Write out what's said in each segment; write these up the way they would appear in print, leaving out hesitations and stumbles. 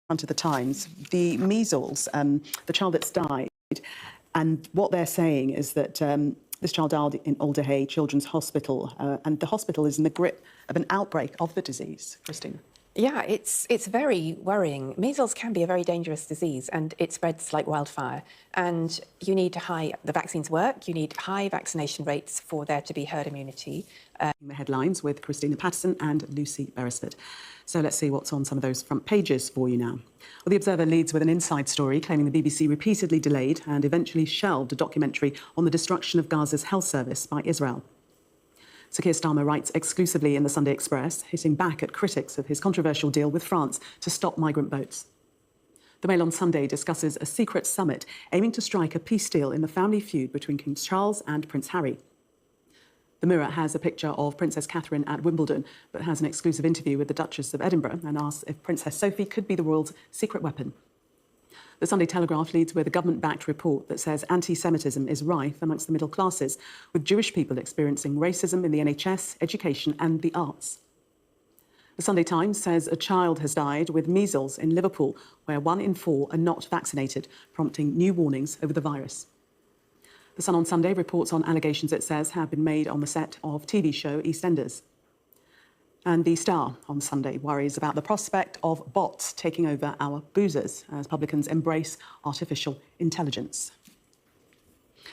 front of the Times, the measles, the child that's died, and what they're saying is that this child died in Alderhay Children's Hospital, and the hospital is in the grip of an outbreak of the disease. Christina. Yeah, it's very worrying. Measles can be a very dangerous disease and it spreads like wildfire. And you need the vaccines work, you need high vaccination rates for there to be herd immunity. The headlines with Christina Patterson and Lucy Beresford. So let's see what's on some of those front pages for you now. Well, The Observer leads with an inside story claiming the BBC repeatedly delayed and eventually shelved a documentary on the destruction of Gaza's health service by Israel. Sir Keir Starmer writes exclusively in the Sunday Express, hitting back at critics of his controversial deal with France to stop migrant boats. The Mail on Sunday discusses a secret summit aiming to strike a peace deal in the family feud between King Charles and Prince Harry. The Mirror has a picture of Princess Catherine at Wimbledon, but has an exclusive interview with the Duchess of Edinburgh and asks if Princess Sophie could be the royals' secret weapon. The Sunday Telegraph leads with a government-backed report that says anti-Semitism is rife amongst the middle classes, with Jewish people experiencing racism in the NHS, education and the arts. The Sunday Times says a child has died with measles in Liverpool, where 1 in 4 are not vaccinated, prompting new warnings over the virus. The Sun on Sunday reports on allegations it says have been made on the set of TV show EastEnders. And The Star on Sunday worries about the prospect of bots taking over our boozers as publicans embrace artificial intelligence.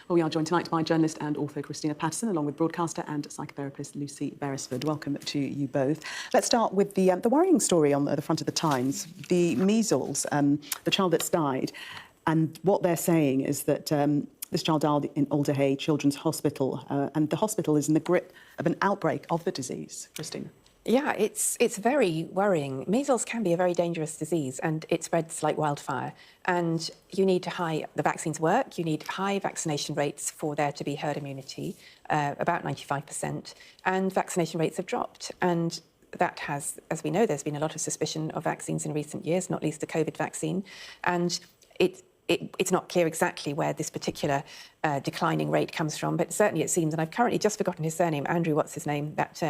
Well, we are joined tonight by journalist and author Christina Patterson, along with broadcaster and psychotherapist Lucy Beresford. Welcome to you both. Let's start with the worrying story on the front of the Times, the measles, the child that's died. And what they're saying is that this child died in Alderhay Children's Hospital, and the hospital is in the grip of an outbreak of the disease. Christina. Yeah, it's very worrying. Measles can be a very dangerous disease and it spreads like wildfire. And you need the vaccines work, you need high vaccination rates for there to be herd immunity, about 95%, and vaccination rates have dropped. And that has, as we know, there's been a lot of suspicion of vaccines in recent years, not least the COVID vaccine. And it's not clear exactly where this particular declining rate comes from, but certainly it seems, and I've currently just forgotten his surname, Andrew, what's his name, that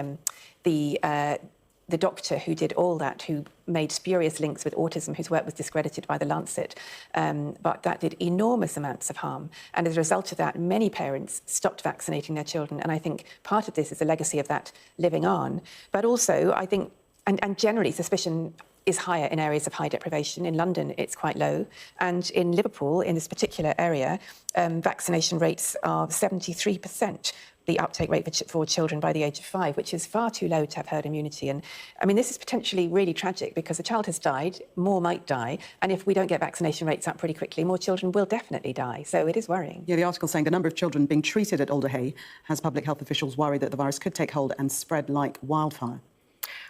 the doctor who did all that, who made spurious links with autism, whose work was discredited by The Lancet, but that did enormous amounts of harm. And as a result of that, many parents stopped vaccinating their children. And I think part of this is a legacy of that living on. But also, I think, and generally suspicion is higher in areas of high deprivation. In London, it's quite low. And in Liverpool, in this particular area, vaccination rates are 73%, the uptake rate for children by the age of 5, which is far too low to have herd immunity. And I mean, this is potentially really tragic because a child has died, more might die. And if we don't get vaccination rates up pretty quickly, more children will definitely die. So it is worrying. Yeah, the article saying the number of children being treated at Alderhay has public health officials worried that the virus could take hold and spread like wildfire.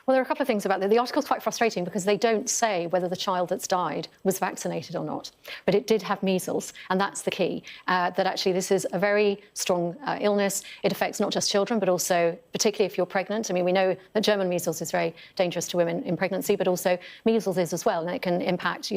Well, there are a couple of things about that. The article's quite frustrating because they don't say whether the child that's died was vaccinated or not. But it did have measles, and that's the key, that actually this is a very strong illness. It affects not just children, but also, particularly if you're pregnant. I mean, we know that German measles is very dangerous to women in pregnancy, but also measles is as well. And it can impact,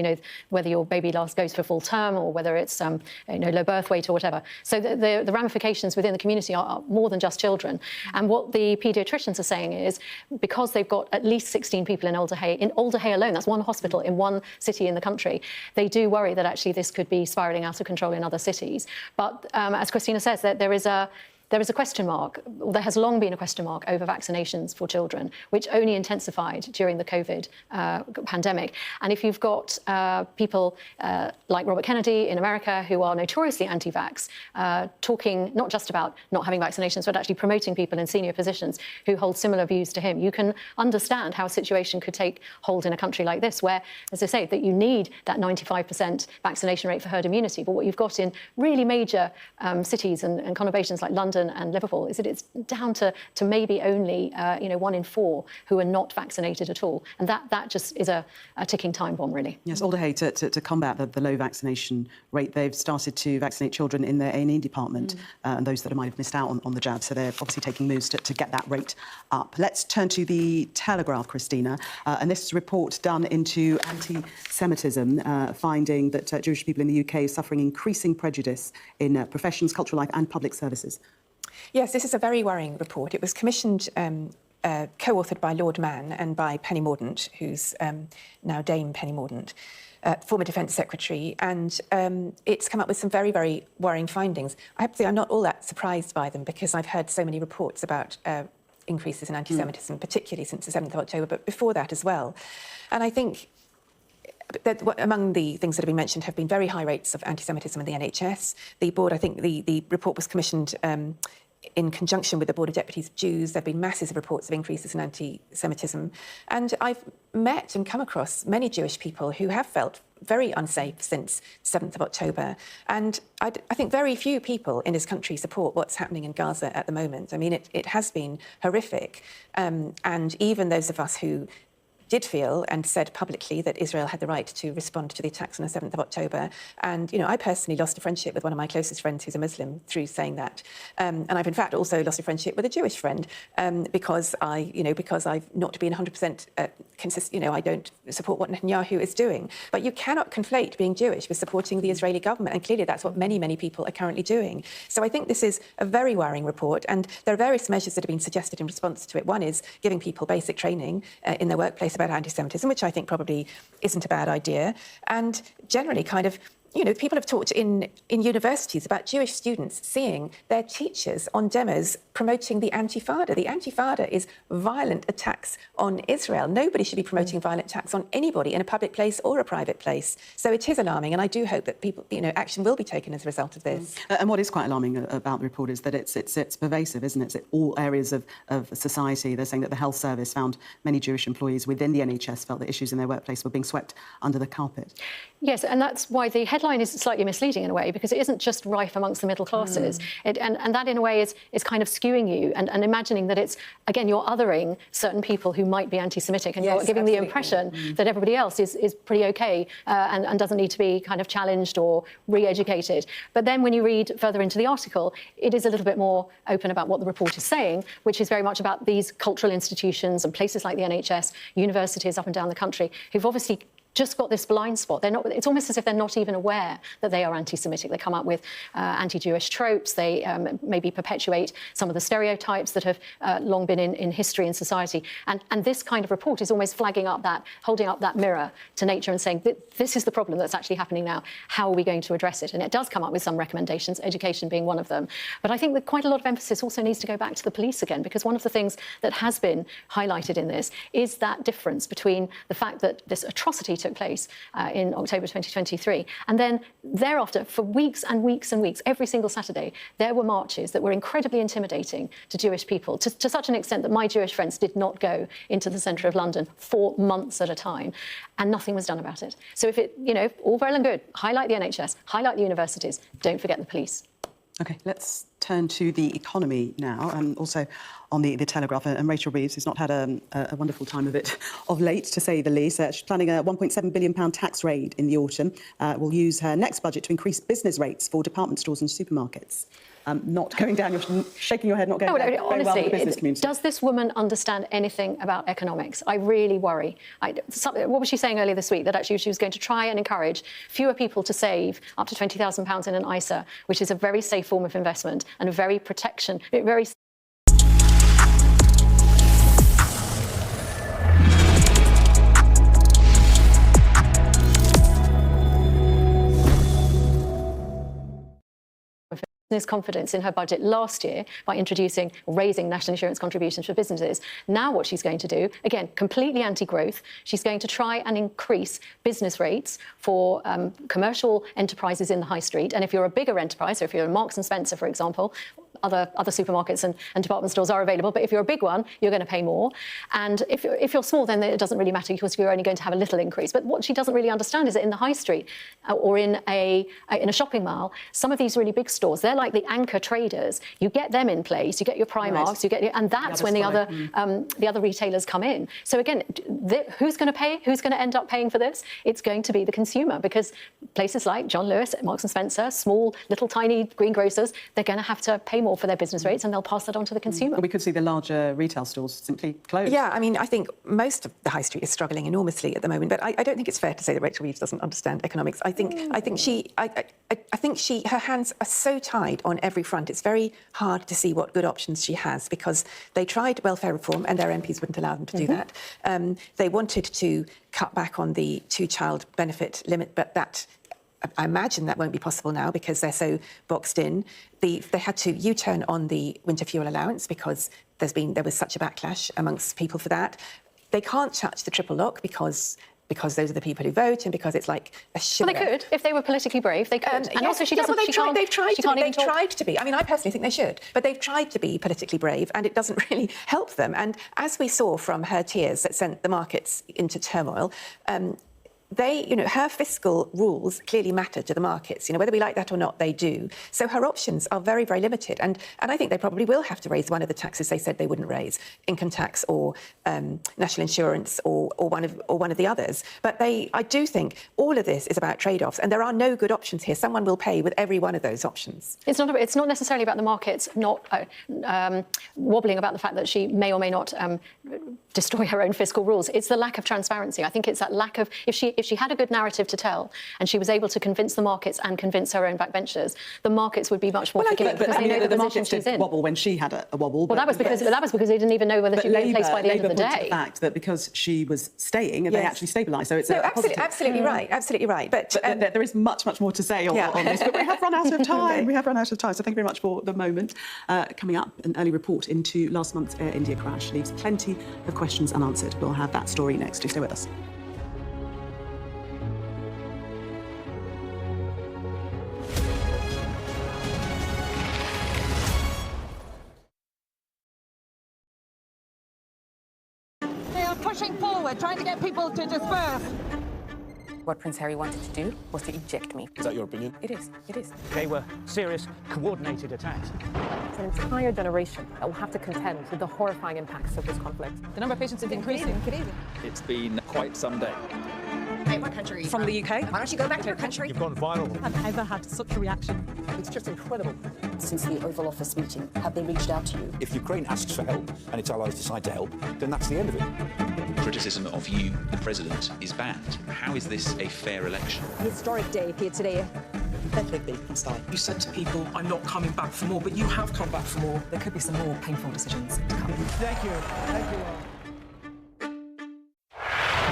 whether your baby goes for full term or whether it's, low birth weight or whatever. So the ramifications within the community are more than just children. And what the paediatricians are saying is, because they've got at least 16 people in Alderhay alone, that's one hospital in one city in the country, they do worry that actually this could be spiralling out of control in other cities. But as Christina says, that there is a question mark, or there has long been a question mark over vaccinations for children, which only intensified during the COVID pandemic. And if you've got people like Robert Kennedy in America, who are notoriously anti-vax, talking not just about not having vaccinations, but actually promoting people in senior positions who hold similar views to him, you can understand how a situation could take hold in a country like this, where, as I say, that you need that 95% vaccination rate for herd immunity. But what you've got in really major cities and conurbations like London and Liverpool is that it's down to maybe only 1 in 4 who are not vaccinated at all, and that just is a ticking time bomb, really. Yes, Alderhay, to combat the low vaccination rate, they've started to vaccinate children in their A&E department and those that might have missed out on the jab, so they're obviously taking moves to get that rate up. Let's turn to the Telegraph, Christina, and this report done into anti-Semitism, finding that Jewish people in the UK are suffering increasing prejudice in professions, cultural life and public services. Yes, this is a very worrying report. It was commissioned co-authored by Lord Mann and by Penny Mordaunt, who's now Dame Penny Mordaunt, former Defence Secretary, and it's come up with some very, very worrying findings. I have to say I'm not all that surprised by them because I've heard so many reports about increases in anti-Semitism, particularly since the 7th of October, but before that as well. And I think that among the things that have been mentioned have been very high rates of anti-Semitism in the NHS. The board, I think the report was commissioned in conjunction with the Board of Deputies of Jews. There have been masses of reports of increases in anti-Semitism. And I've met and come across many Jewish people who have felt very unsafe since 7th of October. And I think very few people in this country support what's happening in Gaza at the moment. I mean, it has been horrific. And even those of us who did feel and said publicly that Israel had the right to respond to the attacks on the 7th of October. And, you know, I personally lost a friendship with one of my closest friends who's a Muslim through saying that. And I've in fact also lost a friendship with a Jewish friend because I've not been 100% consistent, I don't support what Netanyahu is doing. But you cannot conflate being Jewish with supporting the Israeli government. And clearly that's what many, many people are currently doing. So I think this is a very worrying report. And there are various measures that have been suggested in response to it. One is giving people basic training in their workplace about anti-Semitism, which I think probably isn't a bad idea. And generally kind of, people have talked in universities about Jewish students seeing their teachers on demos promoting the Antifada. The Antifada is violent attacks on Israel. Nobody should be promoting violent attacks on anybody in a public place or a private place. So it is alarming, and I do hope that people, action will be taken as a result of this. And what is quite alarming about the report is that it's pervasive, isn't it? It's all areas of society. They're saying that the health service found many Jewish employees within the NHS felt that issues in their workplace were being swept under the carpet. Yes, and that's why the headline is slightly misleading in a way, because it isn't just rife amongst the middle classes. And that, in a way, is kind of skewing you and imagining that it's, again, you're othering certain people who might be anti-Semitic, and you're giving absolutely the impression that everybody else is pretty OK and doesn't need to be kind of challenged or re-educated. But then when you read further into the article, it is a little bit more open about what the report is saying, which is very much about these cultural institutions and places like the NHS, universities up and down the country, who've obviously just got this blind spot. It's almost as if they're not even aware that they are anti-Semitic. They come up with anti-Jewish tropes. They maybe perpetuate some of the stereotypes that have long been in history and society. And this kind of report is almost flagging up that, holding up that mirror to nature and saying, this is the problem that's actually happening now. How are we going to address it? And it does come up with some recommendations, education being one of them. But I think that quite a lot of emphasis also needs to go back to the police again, because one of the things that has been highlighted in this is that difference between the fact that this atrocity took place in October 2023. And then thereafter, for weeks and weeks and weeks, every single Saturday, there were marches that were incredibly intimidating to Jewish people, to such an extent that my Jewish friends did not go into the centre of London for months at a time, and nothing was done about it. So if all very and good, highlight the NHS, highlight the universities, don't forget the police. OK, let's turn to the economy now, and also on the Telegraph. And Rachel Reeves, who's not had a wonderful time of it of late, to say the least. She's planning a £1.7 billion tax raid in the autumn. Will use her next budget to increase business rates for department stores and supermarkets. Not going down, you're shaking your head, not going down very honestly, well for the business community. Does this woman understand anything about economics? I really worry. What was she saying earlier this week? That actually she was going to try and encourage fewer people to save up to £20,000 in an ISA, which is a very safe form of investment and a very very business confidence in her budget last year by raising national insurance contributions for businesses. Now what she's going to do, again, completely anti-growth, she's going to try and increase business rates for commercial enterprises in the high street. And if you're a bigger enterprise, so if you're a Marks and Spencer, for example, other supermarkets and department stores are available, but if you're a big one, you're going to pay more. And if you're small, then it doesn't really matter because you're only going to have a little increase. But what she doesn't really understand is that in the high street or in a shopping mall, some of these really big stores, they're like the anchor traders. You get them in place, you get your Primarks, and that's when the other retailers come in. So again, who's going to pay? Who's going to end up paying for this? It's going to be the consumer, because places like John Lewis, Marks and Spencer, small, little, tiny greengrocers, they're going to have to pay more for their business rates, and they'll pass that on to the consumer. We could see the larger retail stores simply close. Yeah, I mean, I think most of the high street is struggling enormously at the moment, but I don't think it's fair to say that Rachel Reeves doesn't understand economics. I think her hands are so tied on every front. It's very hard to see what good options she has, because they tried welfare reform and their MPs wouldn't allow them to do that. They wanted to cut back on the two-child benefit limit, but that, I imagine that won't be possible now because they're so boxed in. They had to U-turn on the winter fuel allowance because there was such a backlash amongst people for that. They can't touch the triple lock because those are the people who vote and because it's like a sugar. Well, they could. If they were politically brave, they could. And yes, also she doesn't... Well, they've tried to be. I mean, I personally think they should. But they've tried to be politically brave and it doesn't really help them. And as we saw from her tears that sent the markets into turmoil, her fiscal rules clearly matter to the markets. Whether we like that or not, they do. So her options are very, very limited. And I think they probably will have to raise one of the taxes they said they wouldn't raise, income tax or national insurance or one of the others. But I do think all of this is about trade-offs, and there are no good options here. Someone will pay with every one of those options. It's not necessarily about the markets not wobbling about the fact that she may or may not destroy her own fiscal rules. It's the lack of transparency. I think it's that lack of... If she had a good narrative to tell and she was able to convince the markets and convince her own backbenchers, the markets would be much more forgiving because they know the position she's in. Wobble when she had a wobble. Well, that was because they didn't even know whether she would be in place by the end of the day. The fact that because she was staying, they actually stabilised. So it's absolutely right, absolutely right. But there is much more to say on this. But we have run out of time. Okay. We have run out of time. So thank you very much for the moment. Coming up, an early report into last month's Air India crash leaves plenty of questions unanswered. We'll have that story next. Do stay with us. Pushing forward, trying to get people to disperse. What Prince Harry wanted to do was to eject me. Is that your opinion? It is. It is. They were serious, coordinated attacks. It's an entire generation that will have to contend with the horrifying impacts of this conflict. The number of patients is increasing. It's been quite some day. Hey, what country? From the UK. Why don't you go back to your country? You've gone viral. I've ever had such a reaction. It's just incredible. Since the Oval Office meeting, have they reached out to you? If Ukraine asks for help and its allies decide to help, then that's the end of it. Criticism of you, the president, is banned. How is this a fair election? A historic day here today. You said to people, I'm not coming back for more, but you have come back for more. There could be some more painful decisions to come. Thank you. Thank you.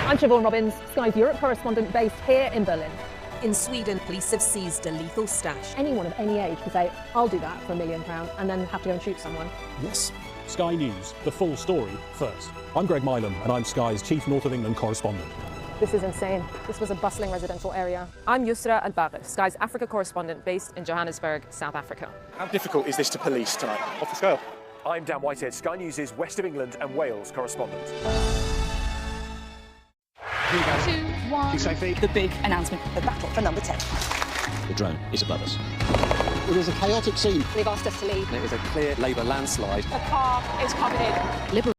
I'm Siobhan Robbins, Sky's Europe correspondent based here in Berlin. In Sweden, police have seized a lethal stash. Anyone of any age can say, I'll do that for £1 million and then have to go and shoot someone. Yes. Sky News, the full story first. I'm Greg Milam and I'm Sky's Chief North of England correspondent. This is insane. This was a bustling residential area. I'm Yusra Al-Bagher, Sky's Africa correspondent based in Johannesburg, South Africa. How difficult is this to police tonight? Off the scale. I'm Dan Whitehead, Sky News' West of England and Wales correspondent. Here we go. 2, 1. Keep safely. The big announcement, the battle for number 10. The drone is above us. It is a chaotic scene. They've asked us to leave. It is a clear Labour landslide. The car is covered in. Liberal